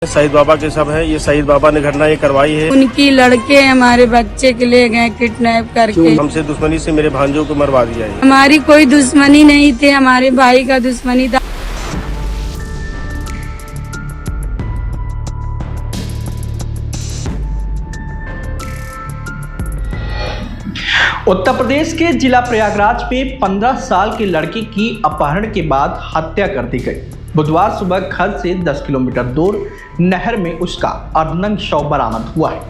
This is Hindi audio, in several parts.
सईद बाबा के सब है। ये सईद बाबा ने घटना ये करवाई है। उनकी लड़के हमारे बच्चे के ले गए किडनैप करके। हमसे दुश्मनी से मेरे भांजों को मरवा दिया है। हमारी कोई दुश्मनी नहीं थी, हमारे भाई का दुश्मनी था। उत्तर प्रदेश के जिला प्रयागराज में 15 साल के लड़के की अपहरण के बाद हत्या कर दी गई। बुधवार सुबह घर से 10 किलोमीटर दूर नहर में उसका अर्धनग्न शव बरामद हुआ है।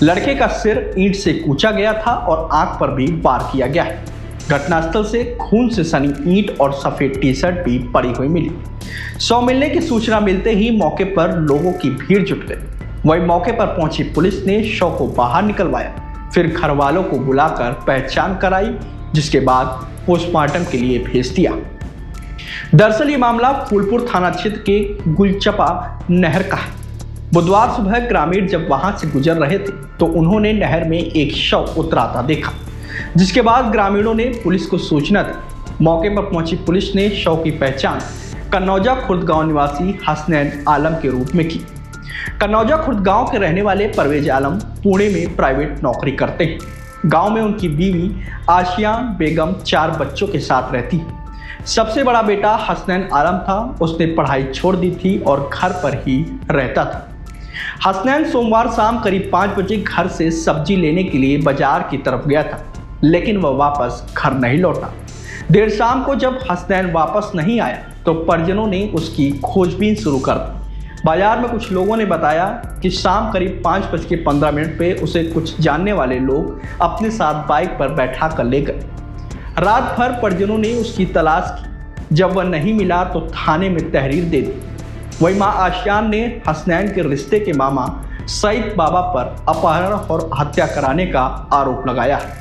लड़के का सिर ईंट से कूचा गया था और आंख पर भी वार किया गया है। घटनास्थल से खून से सनी ईंट और सफेद टी शर्ट भी पड़ी हुई मिली। शव मिलने की सूचना मिलते ही मौके पर लोगों की भीड़ जुट गई। वहीं मौके पर पहुंची पुलिस ने शव को बाहर निकलवाया, फिर घर वालों को बुलाकर पहचान कराई, जिसके बाद पोस्टमार्टम के लिए भेज दिया। दरअसल ये मामला फूलपुर थाना क्षेत्र के गुलचपा नहर का है। बुधवार सुबह ग्रामीण जब वहां से गुजर रहे थे तो उन्होंने नहर में एक शव उतराता देखा, जिसके बाद ग्रामीणों ने पुलिस को सूचना दी। मौके पर पहुंची पुलिस ने शव की पहचान कन्नौजा खुर्द गांव निवासी हसनैन आलम के रूप में की। कन्नौजा खुर्द गांव के रहने वाले परवेज आलम पुणे में प्राइवेट नौकरी करते हैं। गांव में उनकी बीवी आशिया बेगम 4 बच्चों के साथ रहती है। सबसे बड़ा बेटा हसनैन आलम था। उसने पढ़ाई छोड़ दी थी और घर पर ही रहता था। हसनैन सोमवार शाम करीब 5 बजे घर से सब्जी लेने के लिए बाजार की तरफ गया था, लेकिन वह वापस घर नहीं लौटा। देर शाम को जब हसनैन वापस नहीं आया तो परिजनों ने उसकी खोजबीन शुरू कर दी। बाजार में कुछ लोगों ने बताया कि शाम करीब 5:15 पे उसे कुछ जानने वाले लोग अपने साथ बाइक पर बैठा कर ले गए। रात भर परिजनों ने उसकी तलाश की। जब वह नहीं मिला तो थाने में तहरीर दे दी। वही मां आशियान ने हसनैन के रिश्ते के मामा सईद बाबा पर अपहरण और हत्या कराने का आरोप लगाया है।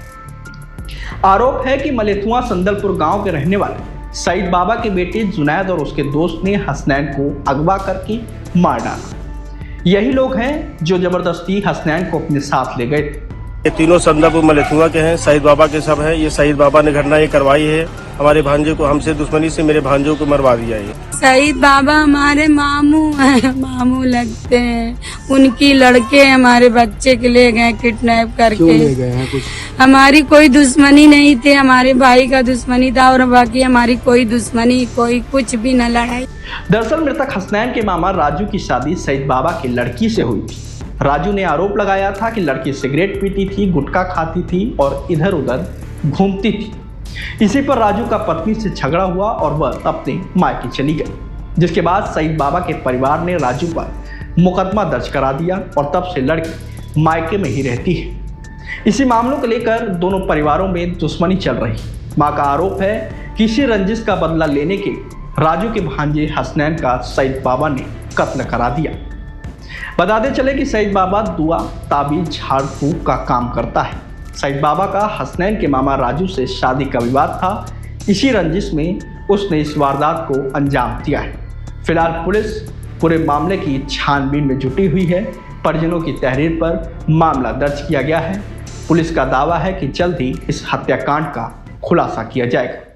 आरोप है कि मलेथुआ संदलपुर गांव के रहने वाले सईद बाबा के बेटे जुनैद और उसके दोस्त ने हसनैन को अगवा करके मार डाला। यही लोग हैं जो जबरदस्ती हसनैन को अपने साथ ले गए थे। ये तीनों संदलपुर मलेथुआ के हैं। सईद बाबा के सब है। ये सईद बाबा ने घटना ये करवाई है। हमारे भांजे को हमसे दुश्मनी से मेरे भांजों को मरवा दिया है। सईद बाबा हमारे मामू हैं, मामू लगते हैं। उनकी लड़के हमारे बच्चे के ले गए किडनैप करके। क्यों ले गए हैं? कुछ हमारी कोई दुश्मनी नहीं थी, हमारे भाई का दुश्मनी था और बाकी हमारी कोई दुश्मनी कोई कुछ भी न लड़ाई। दरअसल मृतक हसनैन के मामा राजू की शादी सईद बाबा की लड़की से हुई थी। राजू ने आरोप लगाया था कि लड़की सिगरेट पीती थी, गुटखा खाती थी और इधर उधर घूमती थी। इसी पर राजू का पत्नी से झगड़ा हुआ और वह अपने मायके चली गई, जिसके बाद सईद बाबा के परिवार ने राजू पर मुकदमा दर्ज करा दिया और तब से लड़की मायके में ही रहती है। इसी मामलों को लेकर दोनों परिवारों में दुश्मनी चल रही। मां का आरोप है कि इसी रंजिश का बदला लेने के राजू के भांजे हसनैन का सईद बाबा ने कत्ल करा दिया। बताते चले कि सईद बाबा दुआ ताबीज झाड़ फूंक का काम करता है। सईद बाबा का हसनैन के मामा राजू से शादी का विवाद था। इसी रंजिश में उसने इस वारदात को अंजाम दिया है। फिलहाल पुलिस पूरे मामले की छानबीन में जुटी हुई है। परिजनों की तहरीर पर मामला दर्ज किया गया है। पुलिस का दावा है कि जल्द ही इस हत्याकांड का खुलासा किया जाएगा।